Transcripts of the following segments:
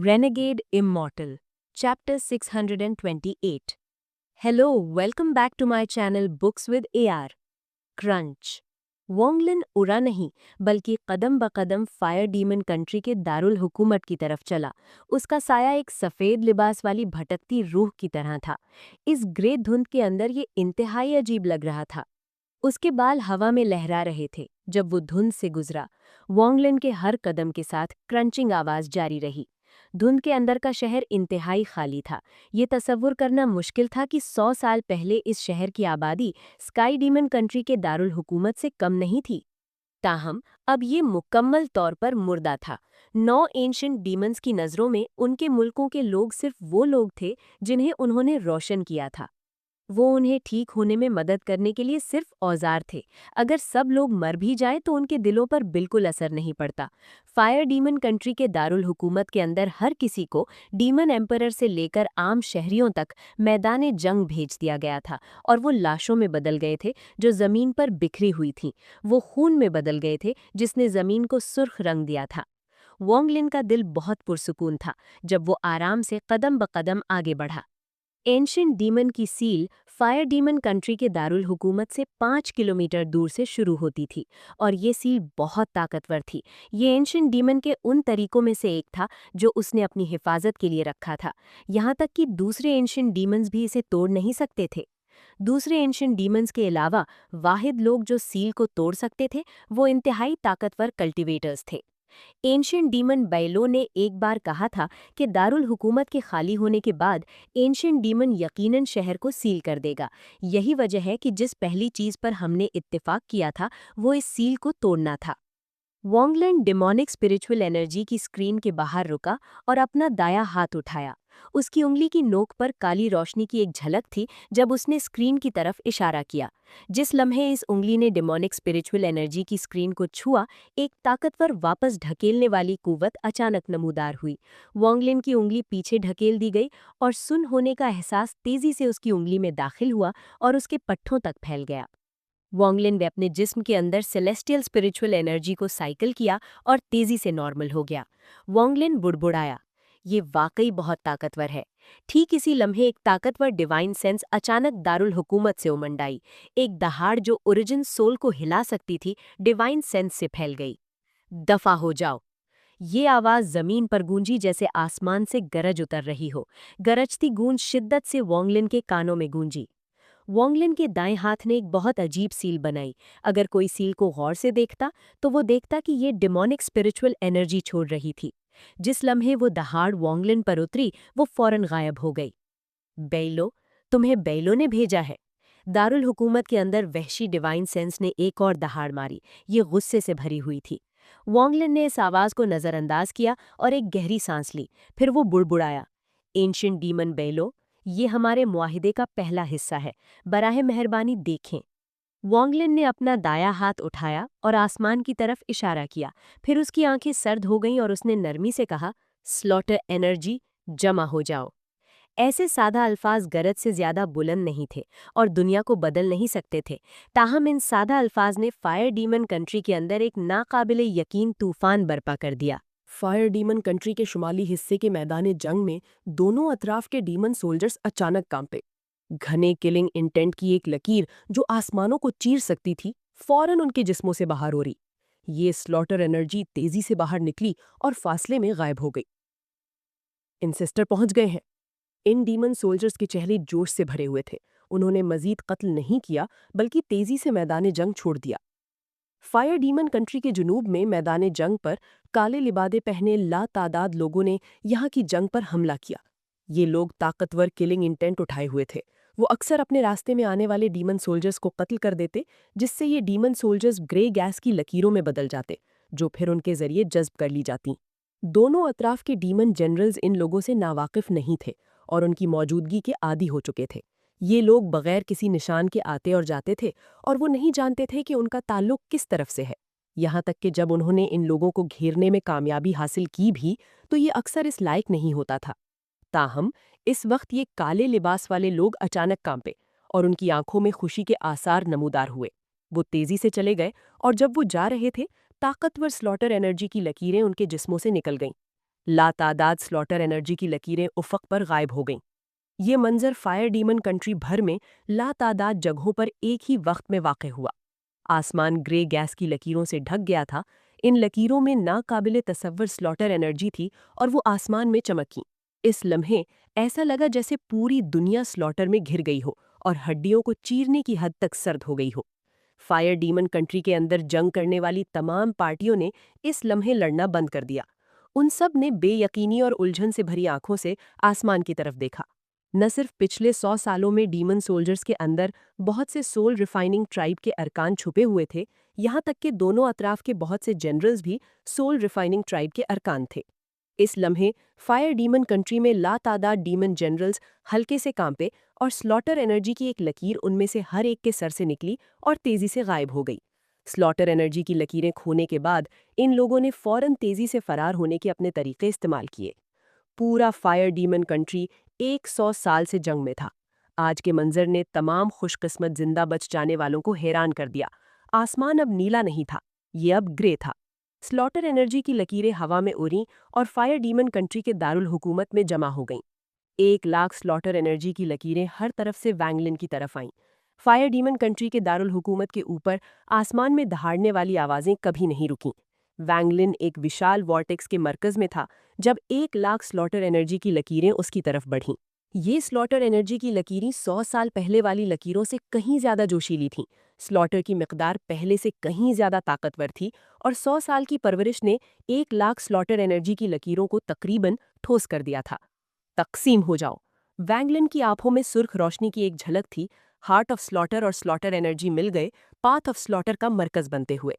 Renegade Immortal, Chapter 628. Hello, welcome back to my channel Books with AR. Crunch. Wang Lin उड़ा नहीं बल्कि कदम ब कदम fire demon country के दारुल हुकूमत की तरफ चला। उसका साया एक सफ़ेद लिबास वाली भटकती रूह की तरह था। इस ग्रे धुंध के अंदर ये इंतहाई अजीब लग रहा था। उसके बाल हवा में लहरा रहे थे जब वो धुंध से गुजरा। वोंगलिन के हर कदम के साथ क्रंचिंग आवाज जारी रही। धुंध के अंदर का शहर इंतहाई खाली था। ये तसव्वुर करना मुश्किल था कि 100 साल पहले इस शहर की आबादी स्काई डीमन कंट्री के दारुल हुकूमत से कम नहीं थी। ताहम अब ये मुकम्मल तौर पर मुर्दा था। 9 एंशिएंट डीमंस की नज़रों में उनके मुल्कों के लोग सिर्फ वो लोग थे जिन्हें उन्होंने रोशन किया था। वो उन्हें ठीक होने में मदद करने के लिए सिर्फ औजार थे। अगर सब लोग मर भी जाएं तो उनके दिलों पर बिल्कुल असर नहीं पड़ता। फायर डीमन कंट्री के दारुल हुकूमत के अंदर हर किसी को डीमन एम्परर से लेकर आम शहरियों तक मैदान जंग भेज दिया गया था और वो लाशों में बदल गए थे जो जमीन पर बिखरी हुई थीं। वो खून में बदल गए थे जिसने जमीन को सुर्ख रंग दिया था। वोंगलिन का दिल बहुत पुरसुकून था जब वो आराम से कदम ब कदम आगे बढ़ा। एंशिएंट डीमन की सील फायर डीमन कंट्री के दारुल हुकूमत से 5 किलोमीटर दूर से शुरू होती थी और ये सील बहुत ताकतवर थी। ये एंशिएंट डीमन के उन तरीकों में से एक था जो उसने अपनी हिफाजत के लिए रखा था। यहाँ तक कि दूसरे एंशिएंट डीमंस भी इसे तोड़ नहीं सकते थे। दूसरे एंशिएंट डीमंस के अलावा वाहिद लोग जो सील को तोड़ सकते थे वो इंतहाई ताकतवर कल्टिवेटर्स थे। एंशिएंट डीमन बैलो ने एक बार कहा था कि दारुल हुकूमत के खाली होने के बाद एंशिएंट डीमन यकीनन शहर को सील कर देगा। यही वजह है कि जिस पहली चीज पर हमने इत्तेफाक किया था वो इस सील को तोड़ना था। वोंगलिन डिमोनिक स्पिरिचुअल एनर्जी की स्क्रीन के बाहर रुका और अपना दायां हाथ उठाया। उसकी उंगली की नोक पर काली रोशनी की एक झलक थी जब उसने स्क्रीन की तरफ इशारा किया। जिस लम्हे इस उंगली ने डिमोनिक स्पिरिचुअल एनर्जी की स्क्रीन को छुआ, एक ताकतवर वापस ढकेलने वाली कुव्वत अचानक नमूदार हुई। वोंगलिन की उंगली पीछे ढकेल दी गई और सुन्न होने का एहसास तेजी से उसकी उंगली में दाखिल हुआ और उसके पट्ठों तक फैल गया। वोंगलिन ने अपने जिस्म के अंदर सेलेस्टियल स्पिरिचुअल एनर्जी को साइकिल किया और तेजी से नॉर्मल हो गया। वोंगलिन बुड़बुड़ाया, ये वाकई बहुत ताकतवर है। ठीक इसी लम्हे एक ताकतवर डिवाइन सेंस अचानक दारुल हुकूमत से उमंड आई। एक दहाड़ जो ओरिजिन सोल को हिला सकती थी डिवाइन सेंस से फैल गई। दफा हो जाओ। ये आवाज जमीन पर गूंजी जैसे आसमान से गरज उतर रही हो। गरजती गूंज शिद्दत से वोंगलिन के कानों में गूंजी। वोंगलिन के दाएं हाथ ने एक बहुत अजीब सील बनाई। अगर कोई सील को गौर से देखता तो वो देखता कि ये डिमोनिक स्पिरिचुअल एनर्जी छोड़ रही थी। जिस लम्हे वो दहाड़ वोंगलिन पर उतरी वो फौरन गायब हो गई। बैलो, तुम्हें बैलो ने भेजा है। दारुल हुकूमत के अंदर वहशी डिवाइन सेंस ने एक और दहाड़ मारी। ये गुस्से से भरी हुई थी। वोंगलिन ने इस आवाज को नजरअंदाज किया और एक गहरी सांस ली। फिर वो बुड़बुड़ाया, एंशिएंट डीमन बैलो, ये हमारे मुआहिदे का पहला हिस्सा है। बराहे मेहरबानी देखें। वोंगलिन ने अपना दायां हाथ उठाया और आसमान की तरफ इशारा किया। फिर उसकी आंखें सर्द हो गईं और उसने नरमी से कहा, स्लॉटर एनर्जी, जमा हो जाओ। ऐसे सादा अल्फाज गरज से ज्यादा बुलंद नहीं थे और दुनिया को बदल नहीं सकते थे। ताहम इन सादा अल्फाज ने फायर डीमन कंट्री के अंदर एक नाकाबिले यकीन तूफान बर्पा कर दिया। फायर डीमन कंट्री के शुमाली हिस्से के मैदान जंग में दोनों अतराफ के डीमन सोल्जर्स अचानक कांपे। घने किलिंग इंटेंट की एक लकीर जो आसमानों को चीर सकती थी फौरन उनके जिस्मों से बाहर हो रही। ये स्लॉटर एनर्जी तेजी से बाहर निकली और फासले में गायब हो गई। इंसेस्टर पहुंच गए हैं। इन डीमन सोल्जर्स के चेहरे जोश से भरे हुए थे। उन्होंने मजीद कत्ल नहीं किया बल्कि तेजी से मैदान जंग छोड़ दिया। फायर डीमन कंट्री के जुनूब में मैदान जंग पर काले लिबादे पहने लातादाद लोगों ने यहाँ की जंग पर हमला किया। ये लोग ताकतवर किलिंग इंटेंट उठाए हुए थे। वो अक्सर अपने रास्ते में आने वाले डीमन सोल्जर्स को कत्ल कर देते, जिससे ये डीमन सोल्जर्स ग्रे गैस की लकीरों में बदल जाते, जो फिर उनके जरिए जज्ब कर ली जाती। दोनों अतराफ के डीमन जनरल्स इन लोगों से नावाकिफ नहीं थे और उनकी मौजूदगी के आदी हो चुके थे। ये लोग बगैर किसी निशान के आते और जाते थे और वो नहीं जानते थे कि उनका ताल्लुक किस तरफ से है। यहाँ तक कि जब उन्होंने इन लोगों को घेरने में कामयाबी हासिल की भी तो ये अक्सर इस लायक नहीं होता था। ताहम इस वक्त ये काले लिबास वाले लोग अचानक कांपे और उनकी आंखों में खुशी के आसार नमूदार हुए। वो तेजी से चले गए और जब वो जा रहे थे ताकतवर स्लॉटर एनर्जी की लकीरें उनके जिस्मों से निकल गईं। लातादाद स्लॉटर एनर्जी की लकीरें उफ़क़ पर गायब हो गईं। ये मंजर फायर डीमन कंट्री भर में लातादाद जगहों पर एक ही वक्त में वाक़ हुआ। आसमान ग्रे गैस की लकीरों से ढक गया था। इन लकीरों में नाकाबिले तसव्वुर स्लॉटर एनर्जी थी और वो आसमान में चमकी। इस लम्हे ऐसा लगा जैसे पूरी दुनिया स्लॉटर में घिर गई हो और हड्डियों को चीरने की हद तक सर्द हो गई हो। फायर डीमन कंट्री के अंदर जंग करने वाली तमाम पार्टियों ने इस लम्हे लड़ना बंद कर दिया। उन सब ने बेयकीनी और उलझन से भरी आंखों से आसमान की तरफ देखा। न सिर्फ पिछले 100 सालों में डीमन सोल्जर्स के अंदर बहुत से सोल रिफाइनिंग ट्राइब के अरकान छुपे हुए थे, यहाँ तक कि दोनों अतराफ के बहुत से जनरल्स भी सोल रिफाइनिंग ट्राइब के अरकान थे। इस लम्हे फायर डीमन कंट्री में लातादाद डीमन जनरल्स हल्के से कांपे और स्लॉटर एनर्जी की एक लकीर उनमें से हर एक के सर से निकली और तेजी से गायब हो गई। स्लॉटर एनर्जी की लकीरें खोने के बाद इन लोगों ने फौरन तेजी से फरार होने के अपने तरीके इस्तेमाल किए। पूरा फायर डीमन कंट्री 100 साल से जंग में था। आज के मंजर ने तमाम खुशकिस्मत जिंदा बच जाने वालों को हैरान कर दिया। आसमान अब नीला नहीं था, ये अब ग्रे था। स्लॉटर एनर्जी की लकीरें हवा में उड़ीं और फायर डीमन कंट्री के दारुल हुकूमत में जमा हो गईं। 1 लाख स्लॉटर एनर्जी की लकीरें हर तरफ से वैंगलिन की तरफ आईं। फायर डीमन कंट्री के दारुल हुकूमत के ऊपर आसमान में दहाड़ने वाली आवाजें कभी नहीं रुकीं। वैंगलिन एक विशाल वॉर्टेक्स के मरकज में था जब 1 लाख स्लॉटर एनर्जी की लकीरें उसकी तरफ बढ़ीं। ये स्लॉटर एनर्जी की लकीरें 100 साल पहले वाली लकीरों से कहीं ज्यादा जोशीली थीं। स्लॉटर की मिकदार पहले से कहीं ज्यादा ताकतवर थी और 100 साल की परवरिश ने 1 लाख स्लॉटर एनर्जी की लकीरों को तकरीबन ठोस कर दिया था। तकसीम हो जाओ। वैंगलिन की आंखों में सुर्ख रोशनी की एक झलक थी। हार्ट ऑफ स्लॉटर और स्लॉटर एनर्जी मिल गए पाथ ऑफ स्लॉटर का मरकज बनते हुए।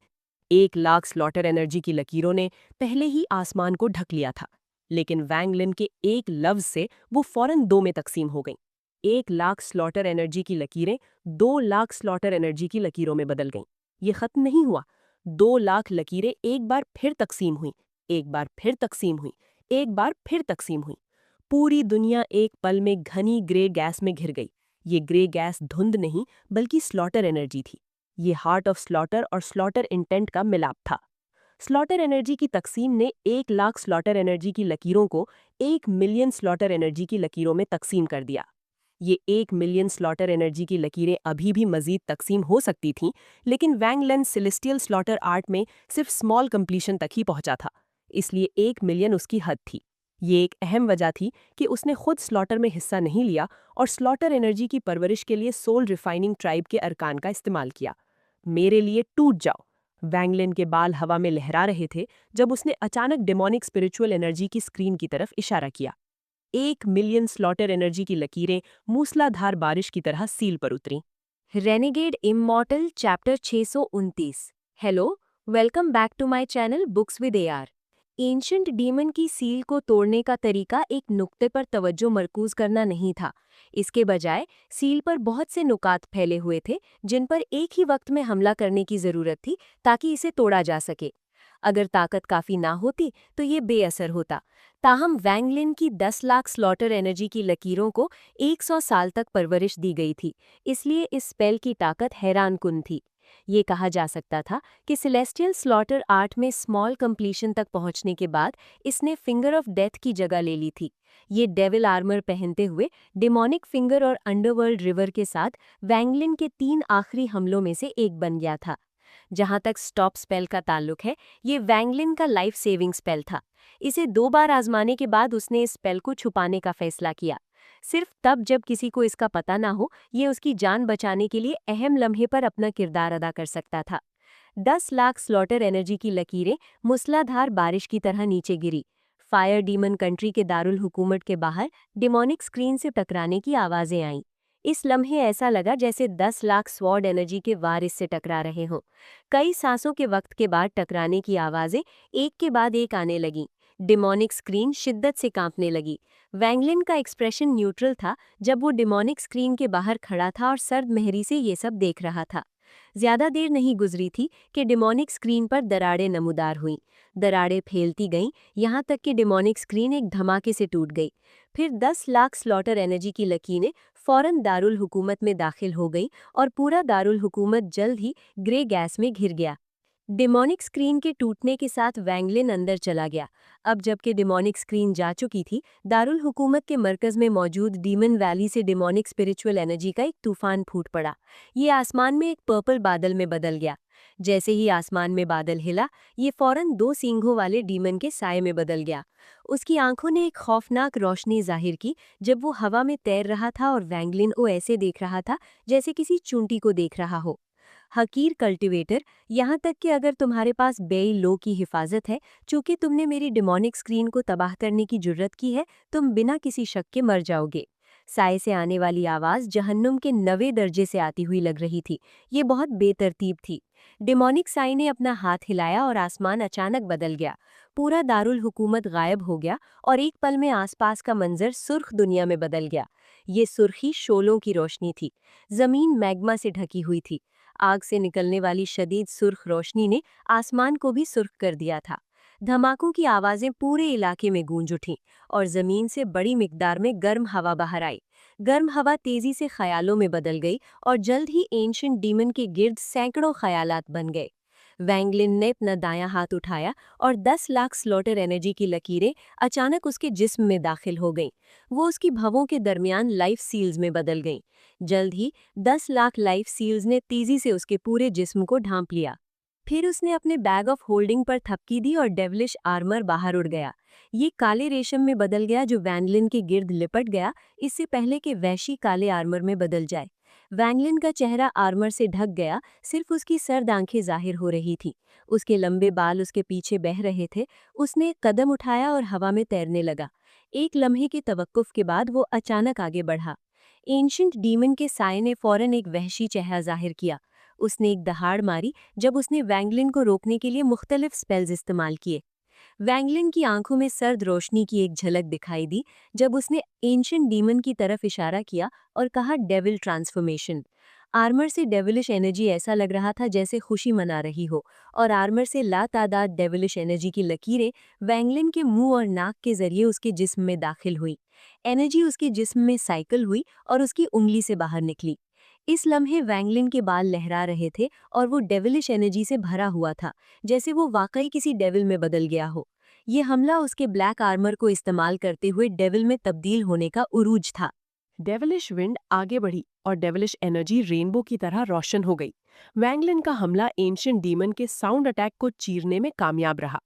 1 लाख स्लॉटर एनर्जी की लकीरों ने पहले ही आसमान को ढक लिया था, लेकिन वैंगलिन के एक लफ्ज से वो फौरन 2 में तकसीम हो गईं। 1 लाख स्लॉटर एनर्जी की लकीरें 2 लाख स्लॉटर एनर्जी की लकीरों में बदल गईं। ये खत्म नहीं हुआ। 2 लाख लकीरें एक बार फिर तकसीम हुई, एक बार फिर तकसीम हुई, एक बार फिर तकसीम हुई। पूरी दुनिया एक पल में घनी ग्रे गैस में घिर गई। ये ग्रे गैस धुंध नहीं बल्कि स्लॉटर एनर्जी थी। ये हार्ट ऑफ स्लॉटर और स्लॉटर इंटेंट का मिलाप था। स्लॉटर एनर्जी की तकसीम ने 1 लाख स्लॉटर एनर्जी की लकीरों को 1 मिलियन स्लॉटर एनर्जी की लकीरों में तकसीम कर दिया। ये 1 मिलियन स्लॉटर एनर्जी की लकीरें अभी भी मजीद तकसीम हो सकती थीं, लेकिन वैंगलिन सेलेस्टियल स्लॉटर आर्ट में सिर्फ स्मॉल कंप्लीशन तक ही पहुंचा था, इसलिए 1 मिलियन उसकी हद थी। ये एक अहम वजह थी कि उसने खुद स्लॉटर में हिस्सा नहीं लिया और स्लॉटर एनर्जी की परवरिश के लिए सोल रिफाइनिंग ट्राइब के अरकान का इस्तेमाल किया। मेरे लिए टूट जाओ। वैंगलिन के बाल हवा में लहरा रहे थे जब उसने अचानक डेमोनिक स्पिरिचुअल एनर्जी की स्क्रीन की तरफ इशारा किया। 1 मिलियन स्लॉटर एनर्जी की लकीरें मूसलाधार बारिश की तरह सील पर उतरीं। Renegade immortal chapter 629। Hello, welcome back to my channel books with AR. Ancient demon की सील को तोड़ने का तरीका एक नुक्ते पर तवज्जो मरकूज करना नहीं था। इसके बजाय सील पर बहुत से नुकात फैले हुए थे जिन पर एक ही वक्त में हमला करने की जरूरत थी ताकि इसे तोड़ा जा सके। अगर ताकत काफी ना होती तो ये बेअसर होता। ताहम वैंगलिन की 10 लाख स्लॉटर एनर्जी की लकीरों को 100 साल तक परवरिश दी गई थी, इसलिए इस स्पेल की ताकत हैरानकुन थी। ये कहा जा सकता था कि सेलेस्टियल स्लॉटर आर्ट में स्मॉल कंप्लीशन तक पहुंचने के बाद इसने फिंगर ऑफ डेथ की जगह ले ली थी। ये डेविल आर्मर पहनते हुए डिमोनिक फिंगर और अंडरवर्ल्ड रिवर के साथ वैंगलिन के 3 आखिरी हमलों में से एक बन गया था। जहां तक स्टॉप स्पेल का ताल्लुक है, ये वैंगलिन का लाइफ सेविंग स्पेल था। इसे 2 बार आजमाने के बाद उसने इस स्पेल को छुपाने का फैसला किया। सिर्फ तब जब किसी को इसका पता ना हो, ये उसकी जान बचाने के लिए अहम लम्हे पर अपना किरदार अदा कर सकता था। 10 लाख स्लॉटर एनर्जी की लकीरें मूसलाधार बारिश की तरह नीचे गिरी। फायर डीमन कंट्री के दारुल हुकूमत के बाहर डिमोनिक स्क्रीन से टकराने की आवाजें आईं। इस लम्हे ऐसा लगा जैसे 10 लाख स्वॉर्ड एनर्जी के वार इससे टकरा रहे हों। कई सांसों के वक्त के बाद टकराने की आवाजें एक के बाद एक आने लगीं। डिमोनिक स्क्रीन शिद्दत से कांपने लगी। वैंगलिन का एक्सप्रेशन न्यूट्रल था जब वो डिमोनिक स्क्रीन के बाहर खड़ा था और सर्द मेहरी से ये सब देख रहा था। ज्यादा देर नहीं गुजरी थी कि डिमोनिक स्क्रीन पर दरारें नमूदार हुईं। दरारें फैलती गईं, यहाँ तक कि डिमोनिक स्क्रीन एक धमाके से टूट गई। फिर 10 लाख स्लॉटर एनर्जी की लकीरें फौरन दारुल हुकूमत में दाखिल हो गईं और पूरा दारुल हुकूमत जल्द ही ग्रे गैस में घिर गया। डेमोनिक स्क्रीन के टूटने के साथ वैंगलिन अंदर चला गया। अब जबकि डेमोनिक स्क्रीन जा चुकी थी, दारुल हुकूमत के मरकज में मौजूद डीमन वैली से डेमोनिक स्पिरिचुअल एनर्जी का एक तूफान फूट पड़ा। ये आसमान में एक पर्पल बादल में बदल गया। जैसे ही आसमान में बादल हिला, ये फौरन दो सींगों वाले डीमन के साए में बदल गया। उसकी आंखों ने एक खौफनाक रोशनी जाहिर की जब वो हवा में तैर रहा था और वैंगलिन को ऐसे देख रहा था जैसे किसी चूंटी को देख रहा हो। हकीर कल्टीवेटर, यहाँ तक कि अगर तुम्हारे पास बेई लो की हिफाजत है, चूंकि तुमने मेरी डिमोनिक स्क्रीन को तबाह करने की जुर्रत की है, तुम बिना किसी शक के मर जाओगे। साए से आने वाली आवाज़ जहन्नुम के 9वें दर्जे से आती हुई लग रही थी। ये बहुत बेतरतीब थी। डिमोनिक साए ने अपना हाथ हिलाया और आसमान अचानक बदल गया। पूरा दारुल हुकूमत गायब हो गया और एक पल में आसपास का मंजर सुर्ख दुनिया में बदल गया। ये सुर्खी शोलों की रोशनी थी। जमीन मैग्मा से ढकी हुई थी। आग से निकलने वाली शदीद सुर्ख रोशनी ने आसमान को भी सुर्ख कर दिया था। धमाकों की आवाजें पूरे इलाके में गूंज उठीं और जमीन से बड़ी मिकदार में गर्म हवा बाहर आई। गर्म हवा तेजी से ख्यालों में बदल गई और जल्द ही एंशिएंट डीमन के गिर्द सैकड़ों ख्यालात बन गए। वैंगलिन ने अपना दायां हाथ उठाया और 10 लाख स्लॉटर एनर्जी की लकीरें अचानक उसके जिस्म में दाखिल हो गईं। वो उसकी भवों के दरमियान लाइफ सील्स में बदल गईं। जल्द ही 10 लाख लाइफ सील्स ने तेजी से उसके पूरे जिस्म को ढांप लिया। फिर उसने अपने बैग ऑफ होल्डिंग पर थपकी दी और डेविलिश आर्मर बाहर उड़ गया। ये काले रेशम में बदल गया जो वैंगलिन के गिर्द लिपट गया, इससे पहले कि वैशी काले आर्मर में बदल जाए। वैंगलिन का चेहरा आर्मर से ढक गया, सिर्फ उसकी सर्द आंखें जाहिर हो रही थीं। उसके लंबे बाल उसके पीछे बह रहे थे। उसने एक कदम उठाया और हवा में तैरने लगा। एक लम्हे की तवक्कुफ के बाद वो अचानक आगे बढ़ा। एंशिएंट डीमन के साए ने फौरन एक वहशी चेहरा जाहिर किया। उसने एक दहाड़ मारी जब उसने वैंगलिन को रोकने के लिए मुख्तलिफ स्पेल्स इस्तेमाल किए। वैंगलिन की आंखों में सर्द रोशनी की एक झलक दिखाई दी जब उसने एंशिएंट डीमन की तरफ इशारा किया और कहा, डेविल ट्रांसफॉर्मेशन। आर्मर से डेविलिश एनर्जी ऐसा लग रहा था जैसे खुशी मना रही हो, और आर्मर से लातादाद डेविलिश एनर्जी की लकीरें वैंगलिन के मुंह और नाक के जरिए उसके जिस्म में दाखिल हुई। एनर्जी उसके जिस्म में साइकिल हुई और उसकी उंगली से बाहर निकली। इस लम्हे वैंगलिन के बाल लहरा रहे थे और वो डेविलिश एनर्जी से भरा हुआ था, जैसे वो वाकई किसी डेविल में बदल गया हो। ये हमला उसके ब्लैक आर्मर को इस्तेमाल करते हुए डेविल में तब्दील होने का उरूज था। डेविलिश विंड आगे बढ़ी और डेविलिश एनर्जी रेनबो की तरह रोशन हो गई। वैंगलिन का हमला एंशिएंट डीमन के साउंड अटैक को चीरने में कामयाब रहा।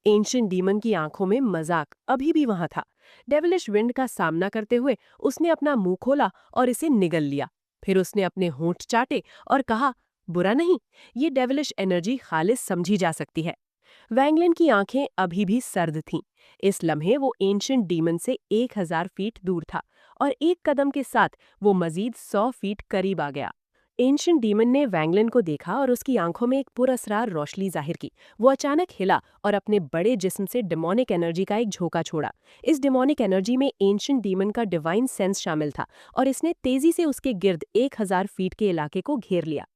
एंशिएंट डीमन की आंखों में मजाक अभी भी वहां था। डेविलिश विंड का सामना करते हुए उसने अपना मुंह खोला और इसे निगल लिया। फिर उसने अपने होंठ चाटे और कहा, बुरा नहीं, ये डेविलिश एनर्जी खालिस समझी जा सकती है। वैंगलिन की आंखें अभी भी सर्द थीं। इस लम्हे वो एंशिएंट डीमन से 1000 फीट दूर था और एक कदम के साथ वो मजीद 100 फीट करीब आ गया। एंशिएंट डीमन ने वैंगलिन को देखा और उसकी आंखों में एक पुरअसरार रोशनी जाहिर की। वो अचानक हिला और अपने बड़े जिस्म से डेमोनिक एनर्जी का एक झोंका छोड़ा। इस डेमोनिक एनर्जी में एंशिएंट डीमन का डिवाइन सेंस शामिल था और इसने तेजी से उसके गिर्द 1000 फीट के इलाके को घेर लिया।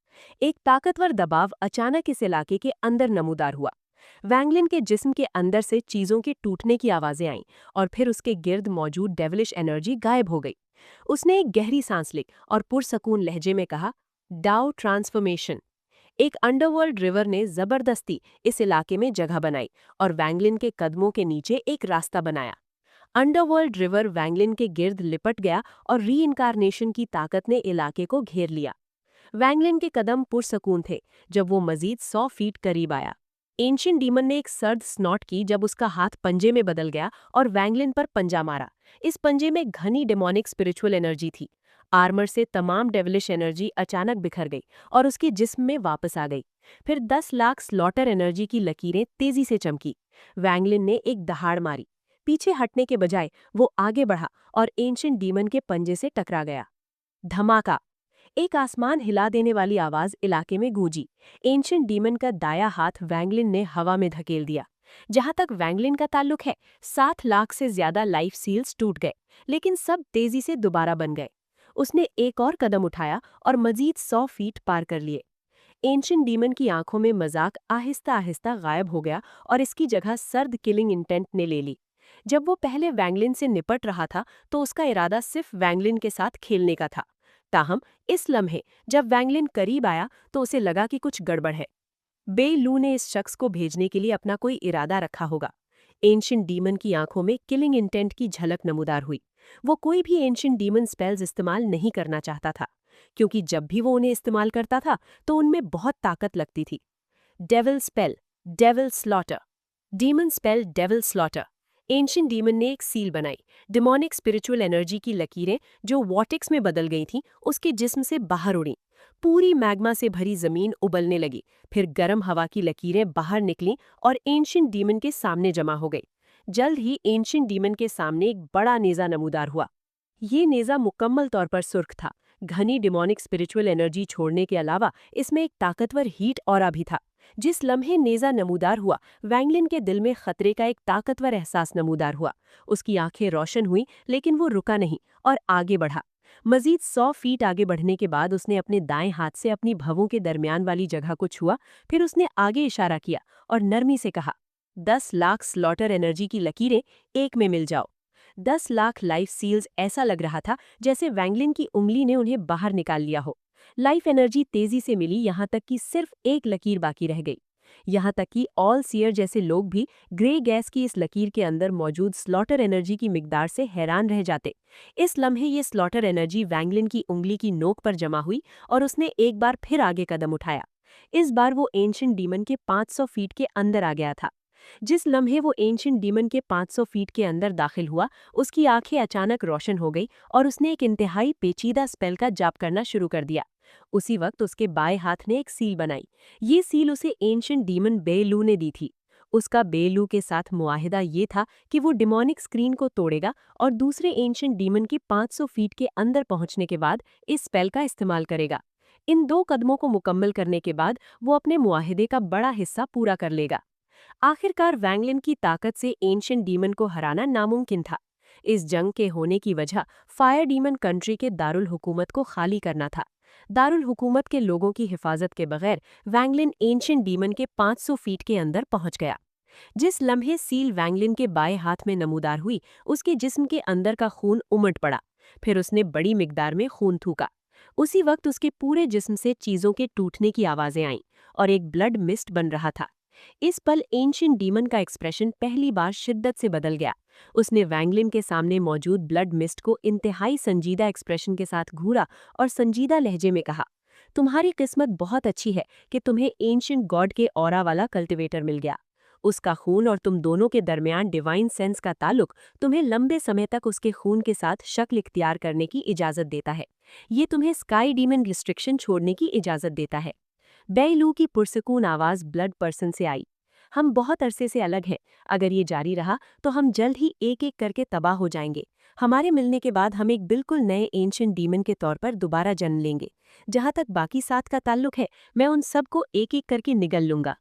एक ताकतवर दबाव अचानक इस इलाके के अंदर नमूदार हुआ। वैंगलिन के जिस्म के अंदर से चीजों के टूटने की आवाजें आईं और फिर उसके गिर्द मौजूद डेविलिश एनर्जी गायब हो गई। उसने एक गहरी सांस ली और पुरसकून लहजे में कहा, डाओ ट्रांसफॉर्मेशन। एक अंडरवर्ल्ड रिवर ने जबरदस्ती इस इलाके में जगह बनाई और वैंगलिन के कदमों के नीचे एक रास्ता बनाया। अंडरवर्ल्ड रिवर वैंगलिन के गिर्द लिपट गया और री-इनकार्नेशन की ताकत ने इलाके को घेर लिया। वैंगलिन के कदम पुरसकून थे जब वो मजीद 100 फीट करीब आया। एंशिएंट डीमन ने एक सर्द स्नॉट की जब उसका हाथ पंजे में बदल गया और वैंगलिन पर पंजा मारा। इस पंजे में घनी डेमोनिक स्पिरिचुअल एनर्जी थी। आर्मर से तमाम डेविलिश एनर्जी अचानक बिखर गई और उसके जिस्म में वापस आ गई। फिर 10 लाख स्लॉटर एनर्जी की लकीरें तेजी से चमकी। वैंगलिन ने एक दहाड़ मारी। पीछे हटने के बजाय वो आगे बढ़ा और एंशिएंट डीमन के पंजे से टकरा गया। धमाका! एक आसमान हिला देने वाली आवाज इलाके में गूंजी। एंशिएंट डीमन का दाया हाथ वैंगलिन ने हवा में धकेल दिया। जहां तक वैंगलिन का ताल्लुक है, 7 लाख से ज्यादा लाइफ सील्स टूट गए, लेकिन सब तेजी से दोबारा बन गए। उसने एक और कदम उठाया और मजीद 100 फीट पार कर लिए। एंशिएंट डीमन की आंखों में मजाक आहिस्ता आहिस्ता गायब हो गया और इसकी जगह सर्द किलिंग इंटेंट ने ले ली। जब वो पहले वैंगलिन से निपट रहा था तो उसका इरादा सिर्फ वैंगलिन के साथ खेलने का था। ताहम इस लम्हे जब वैंगलिन करीब आया तो उसे लगा कि कुछ गड़बड़ है। बे लू ने इस शख्स को भेजने के लिए अपना कोई इरादा रखा होगा। एंशिएंट डीमन की आंखों में किलिंग इंटेंट की झलक नमूदार हुई। वो कोई भी एंशिएंट डीमन स्पेल्स इस्तेमाल नहीं करना चाहता था, क्योंकि जब भी वो उन्हें इस्तेमाल करता था तो उनमें बहुत ताकत लगती थी। Devil spell, devil slaughter. Demon spell devil slaughter. Ancient demon ने एक सील बनाई। डिमोनिक स्पिरिचुअल एनर्जी की लकीरें जो वॉटिक्स में बदल गई थीं, उसके जिस्म से बाहर उड़ीं। पूरी मैग्मा से भरी जमीन उबलने लगी। फिर गर्म हवा की लकीरें बाहर निकलीं और एंशिएंट डीमन के सामने जमा हो गई। जल्द ही एंशिएंट डीमन के सामने एक बड़ा नेजा नमूदार हुआ। ये नेजा मुकम्मल तौर पर सुर्ख था। घनी डिमोनिक स्पिरिचुअल एनर्जी छोड़ने के अलावा इसमें एक ताकतवर हीट ऑरा भी था। जिस लम्हे नेजा नमूदार हुआ, वैंगलिन के दिल में खतरे का एक ताकतवर एहसास नमूदार हुआ। उसकी आंखें रोशन हुई, लेकिन वो रुका नहीं और आगे बढ़ा। मजीद 100 फीट आगे बढ़ने के बाद उसने अपने दाएं हाथ से अपनी भवों के दरमियान वाली जगह को छुआ। फिर उसने आगे इशारा किया और नरमी से कहा, 10 लाख स्लॉटर एनर्जी की लकीरें एक में मिल जाओ। 10 लाख लाइफ सील्स। ऐसा लग रहा था जैसे वैंगलिन की उंगली ने उन्हें बाहर निकाल लिया हो। लाइफ एनर्जी तेजी से मिली, यहाँ तक कि सिर्फ एक लकीर बाकी रह गई। यहाँ तक कि ऑल सीयर जैसे लोग भी ग्रे गैस की इस लकीर के अंदर मौजूद स्लॉटर एनर्जी की मिकदार से हैरान रह जाते। इस लम्हे ये स्लॉटर एनर्जी वैंगलिन की उंगली की नोक पर जमा हुई और उसने एक बार फिर आगे कदम उठाया। इस बार वो एंशिएंट डीमन के 500 फीट के अंदर आ गया था। जिस लम्हे वो एंशिएंट डीमन के 500 फीट के अंदर दाखिल हुआ, उसकी आंखें अचानक रोशन हो गई और उसने एक इंतहाई पेचीदा स्पेल का जाप करना शुरू कर दिया। उसी वक्त उसके बाएं हाथ ने एक सील बनाई। ये सील उसे एंशिएंट डीमन बेलू ने दी थी। उसका बेलू के साथ मुआहिदा ये था कि वो डिमोनिक स्क्रीन को तोड़ेगा और दूसरे एंशिएंट डीमन की 500 फीट के अंदर पहुंचने के बाद इस स्पेल का इस्तेमाल करेगा। इन 2 कदमों को मुकम्मल करने के बाद वो अपने मुआहिदे का बड़ा हिस्सा पूरा कर लेगा। आखिरकार वैंगलिन की ताकत से एंशिएंट डीमन को हराना नामुमकिन था। इस जंग के होने की वजह फायर डीमन कंट्री के दारुल हुकूमत को खाली करना था। दारुल हुकूमत के लोगों की हिफाजत के बगैर वैंगलिन एंशिएंट डीमन के 500 फीट के अंदर पहुंच गया। जिस लम्हे सील वैंगलिन के बाएं हाथ में नमूदार हुई, उसके जिस्म के अंदर का खून उमड़ पड़ा। फिर उसने बड़ी मिकदार में खून थूका। उसी वक्त उसके पूरे जिस्म से चीजों के टूटने की आवाजें आईं और एक ब्लड मिस्ट बन रहा था। इस पल एंशिएंट डीमन का एक्सप्रेशन पहली बार शिद्दत से बदल गया। उसने वैंगलिन के सामने मौजूद ब्लड मिस्ट को इंतहाई संजीदा एक्सप्रेशन के साथ घूरा और संजीदा लहजे में कहा, तुम्हारी किस्मत बहुत अच्छी है कि तुम्हें एंशिएंट गॉड के ऑरा वाला कल्टिवेटर मिल गया। उसका खून और तुम दोनों के दरमियान डिवाइन सेंस का ताल्लुक तुम्हें लंबे समय तक उसके खून के साथ शक्ल इख्तियार करने की इजाजत देता है। ये तुम्हें स्काई डीमन रिस्ट्रिक्शन छोड़ने की इजाजत देता है। बेलू की पुरसकून आवाज ब्लड पर्सन से आई, हम बहुत अरसे से अलग हैं। अगर ये जारी रहा तो हम जल्द ही एक एक करके तबाह हो जाएंगे। हमारे मिलने के बाद हम एक बिल्कुल नए एंशिएंट डीमन के तौर पर दोबारा जन्म लेंगे। जहां तक बाकी 7 का ताल्लुक है, मैं उन सबको एक एक करके निगल लूंगा।